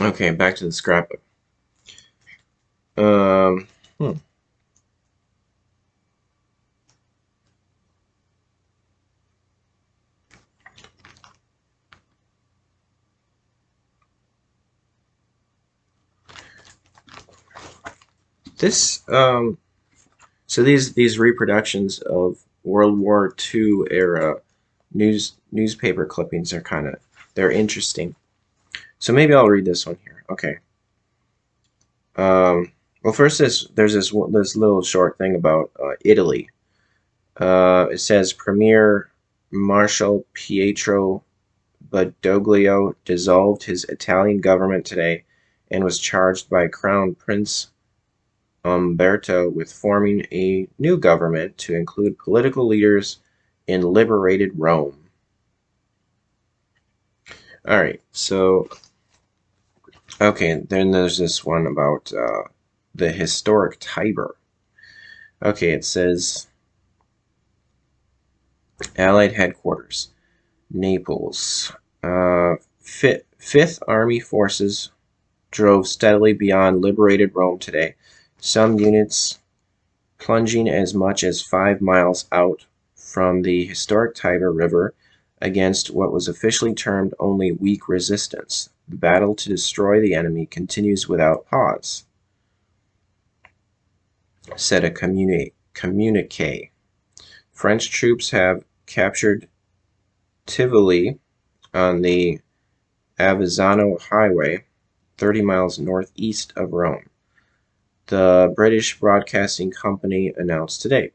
Okay, back to the scrapbook. Um, hmm. This so these reproductions of World War II era newspaper clippings are they're interesting. So maybe I'll read this one here. Okay. Well, first there's this little short thing about Italy. It says Premier Marshal Pietro Badoglio dissolved his Italian government today and was charged by Crown Prince Umberto with forming a new government to include political leaders in liberated Rome. All right, so okay, then there's this one about the historic Tiber. Okay, it says Allied headquarters, Naples. Fifth Army forces drove steadily beyond liberated Rome today. Some units plunging as much as 5 miles out from the historic Tiber River against what was officially termed only weak resistance. The battle to destroy the enemy continues without pause, said a communique. French troops have captured Tivoli on the Avezzano Highway, 30 miles northeast of Rome, the British Broadcasting Company announced today.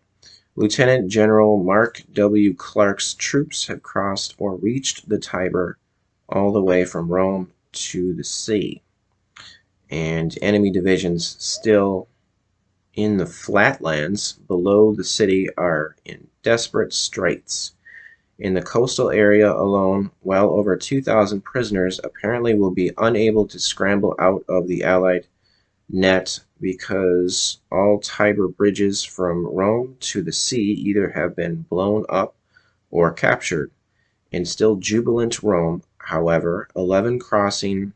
Lieutenant General Mark W. Clark's troops have crossed or reached the Tiber all the way from Rome to the sea, and enemy divisions still in the flatlands below the city are in desperate straits. In the coastal area alone, well over 2,000 prisoners apparently will be unable to scramble out of the Allied net because all Tiber bridges from Rome to the sea either have been blown up or captured. In still jubilant Rome, however, 11 crossing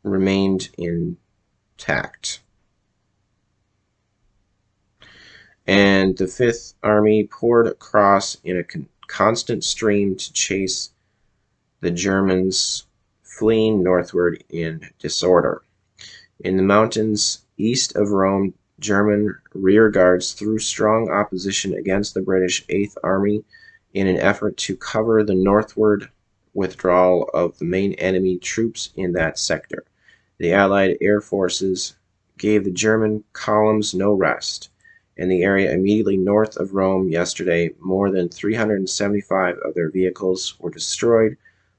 remained intact. And the Fifth Army poured across in a constant stream to chase the Germans fleeing northward in disorder. In the mountains east of Rome, German rearguards threw strong opposition against the British Eighth Army in an effort to cover the northward withdrawal of the main enemy troops in that sector. The Allied air forces gave the German columns no rest. In the area immediately north of Rome yesterday, more than 375 of their vehicles were destroyed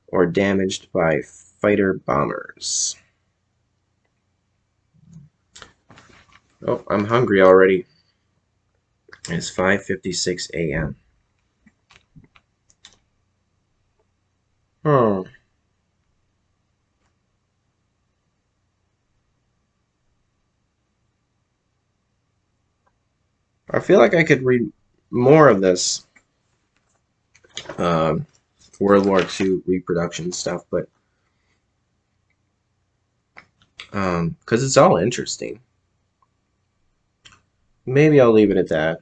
or damaged by fighter bombers. Oh, I'm hungry already. It's 5:56 a.m. Hmm. I feel like I could read more of this um, World War II reproduction stuff, but because it's all interesting. Maybe I'll leave it at that.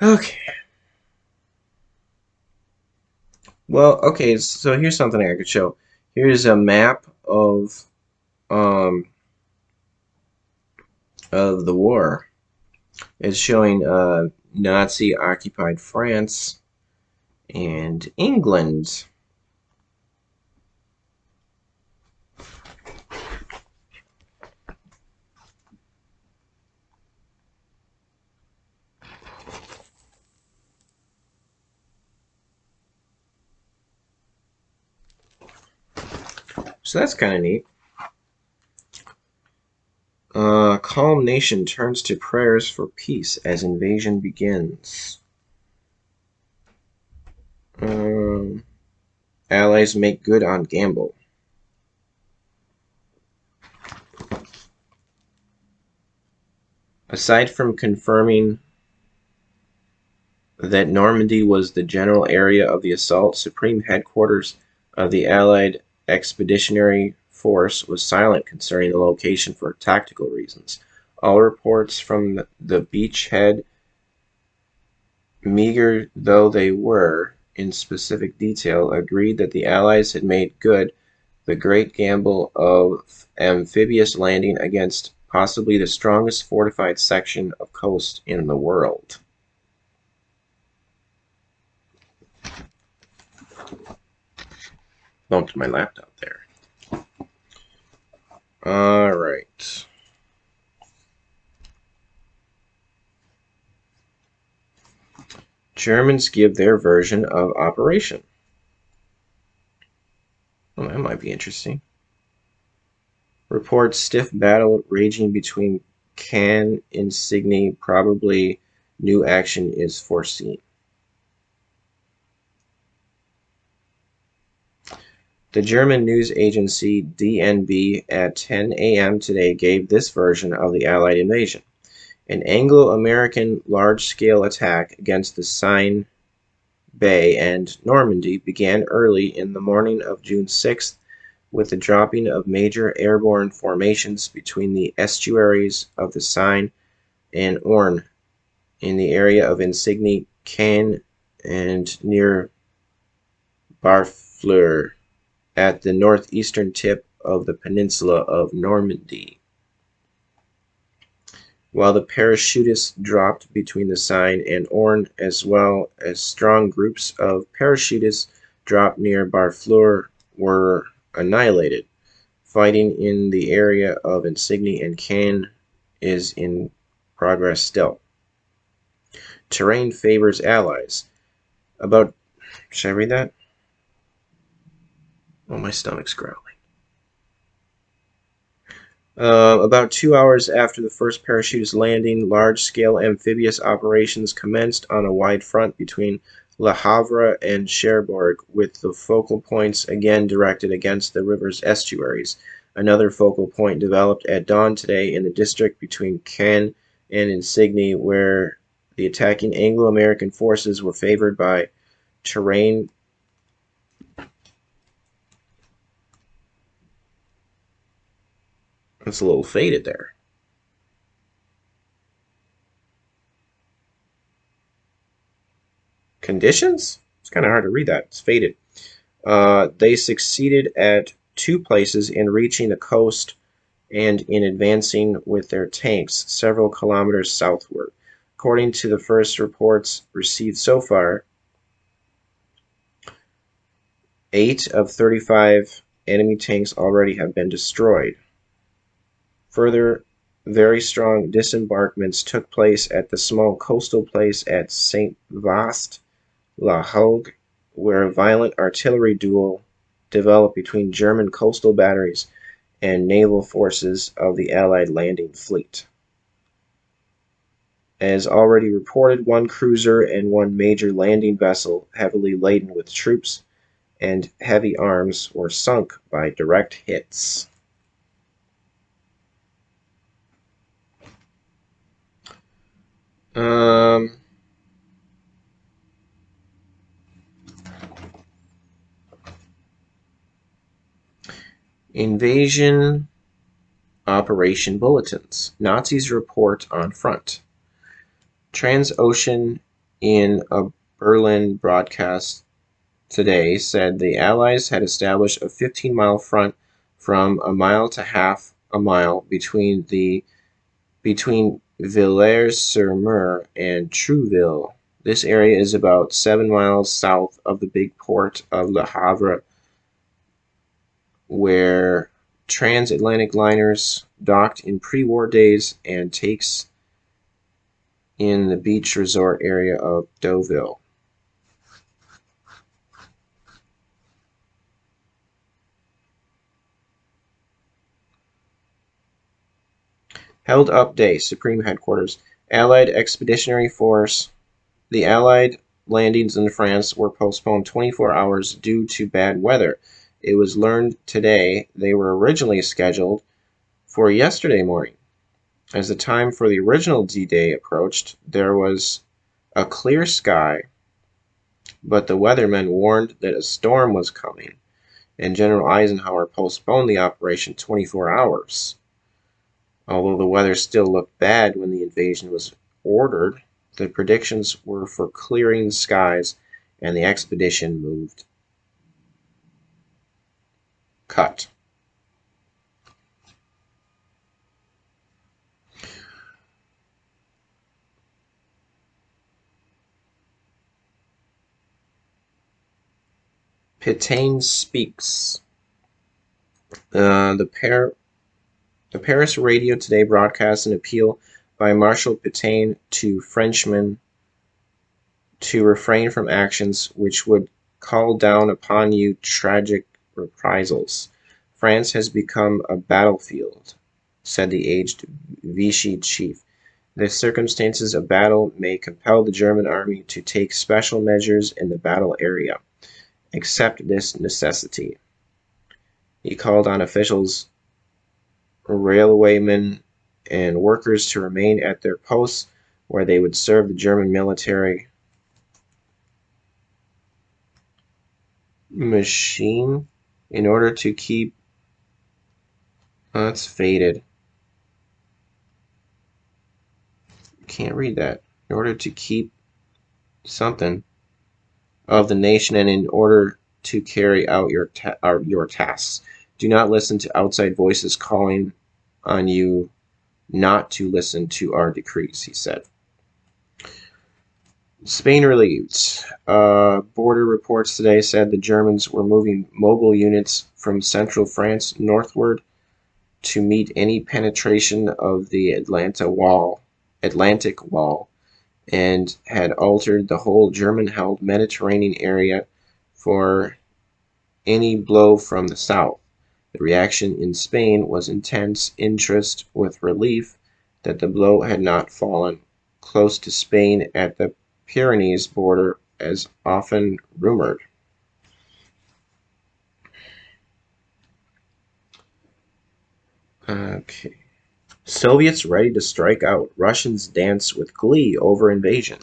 Okay. Well, okay. So here's something I could show. Here's a map um, of the war. It's showing Nazi-occupied France and England. So that's kind of neat. Calm nation turns to prayers for peace as invasion begins. Um, Allies make good on gamble. Aside from confirming that Normandy was the general area of the assault, Supreme Headquarters of the Allied Expeditionary Force was silent concerning the location for tactical reasons. All reports from the beachhead, meager though they were in specific detail, agreed that the Allies had made good the great gamble of amphibious landing against possibly the strongest fortified section of coast in the world. Bumped my laptop there. All right. Germans give their version of operation. Well, that might be interesting. Reports stiff battle raging between Caen and Signy. Probably new action is foreseen. The German news agency DNB at 10 a.m. today gave this version of the Allied invasion. An Anglo-American large-scale attack against the Seine Bay and Normandy began early in the morning of June 6th with the dropping of major airborne formations between the estuaries of the Seine and Orne in the area of Insigny, Caen, and near Barfleur at the northeastern tip of the peninsula of Normandy. While the parachutists dropped between the Seine and Orne, as well as strong groups of parachutists dropped near Barfleur, were annihilated. Fighting in the area of Insigny and Caen is in progress still. Terrain favors allies. Should I read that? Oh, my stomach's growling. About 2 hours after the first parachutist landing, large-scale amphibious operations commenced on a wide front between Le Havre and Cherbourg, with the focal points again directed against the river's estuaries. Another focal point developed at dawn today in the district between Caen and Insigny, where the attacking Anglo-American forces were favored by terrain It's a little faded there. Conditions? It's kind of hard to read that. It's faded. They succeeded at 2 places in reaching the coast and in advancing with their tanks several kilometers southward. According to the first reports received so far, 8 of 35 enemy tanks already have been destroyed. Further, very strong disembarkments took place at the small coastal place at Saint-Vaast-la-Hougue, where a violent artillery duel developed between German coastal batteries and naval forces of the Allied landing fleet. As already reported, 1 cruiser and 1 major landing vessel heavily laden with troops and heavy arms were sunk by direct hits. Invasion operation bulletins. Nazis report on front. Transocean in a Berlin broadcast today said the Allies had established a 15-mile front from a mile to half a mile between Villers-sur-Mer and Trouville. This area is about 7 miles south of the big port of Le Havre, where transatlantic liners docked in pre-war days, and takes in the beach resort area of Deauville. Held up day, Supreme Headquarters. Allied Expeditionary Force. The Allied landings in France were postponed 24 hours due to bad weather. It was learned today they were originally scheduled for yesterday morning. As the time for the original D-Day approached, there was a clear sky, but the weathermen warned that a storm was coming, and General Eisenhower postponed the operation 24 hours. Although the weather still looked bad when the invasion was ordered, the predictions were for clearing skies, and the expedition moved. Cut. Pétain speaks. The Paris radio today broadcast an appeal by Marshal Pétain to Frenchmen to refrain from actions which would call down upon you tragic reprisals. France has become a battlefield, said the aged Vichy chief. The circumstances of battle may compel the German army to take special measures in the battle area. Accept this necessity. He called on officials, railwaymen, and workers to remain at their posts where they would serve the German military machine in order to keep. Oh, that's faded. Can't read that. In order to keep something of the nation and in order to carry out your tasks. Do not listen to outside voices calling on you not to listen to our decrees, he said. Spain relieved. Border reports today said the Germans were moving mobile units from central France northward to meet any penetration of the Atlantic Wall, and had altered the whole German-held Mediterranean area for any blow from the south. The reaction in Spain was intense interest with relief that the blow had not fallen close to Spain at the Pyrenees border as often rumored. Okay. Soviets ready to strike out. Russians dance with glee over invasion.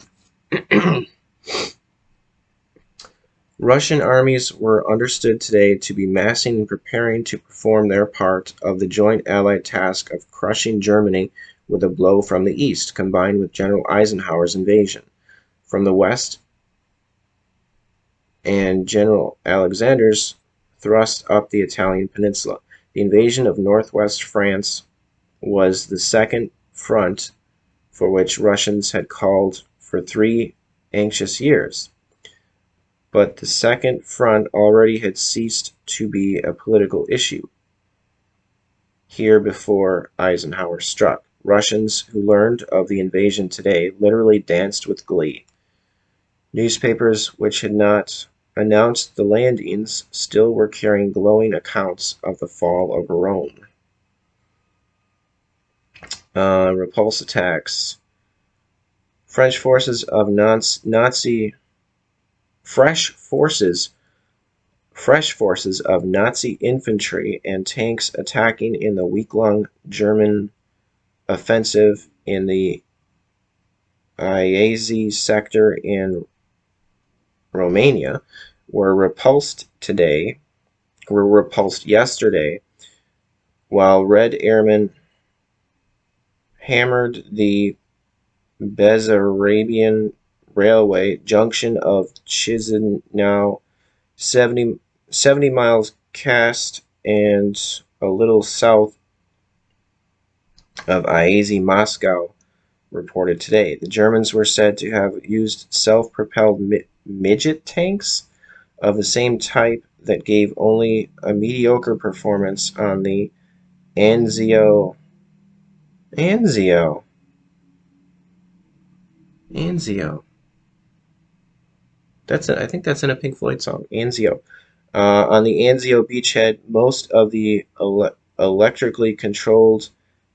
Russian armies were understood today to be massing and preparing to perform their part of the joint Allied task of crushing Germany with a blow from the east, combined with General Eisenhower's invasion from the west and General Alexander's thrust up the Italian peninsula. The invasion of northwest France was the second front for which Russians had called for 3 anxious years. But the second front already had ceased to be a political issue here before Eisenhower struck. Russians who learned of the invasion today literally danced with glee. Newspapers which had not announced the landings still were carrying glowing accounts of the fall of Rome. Repulse attacks. Fresh forces of Nazi infantry and tanks attacking in the week-long German offensive in the Iasi sector in Romania were repulsed yesterday, while Red Airmen hammered the Bessarabian Railway junction of Chisinau, 70 miles cast and a little south of Iasi, Moscow, reported today. The Germans were said to have used self-propelled midget tanks of the same type that gave only a mediocre performance on the Anzio. I think that's in a Pink Floyd song, Anzio. On the Anzio beachhead, most of the electrically controlled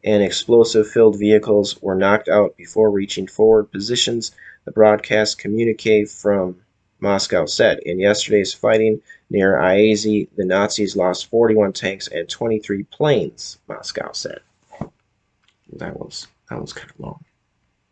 and explosive-filled vehicles were knocked out before reaching forward positions, the broadcast communique from Moscow said. In yesterday's fighting near Iasi, the Nazis lost 41 tanks and 23 planes, Moscow said. that one's kind of long.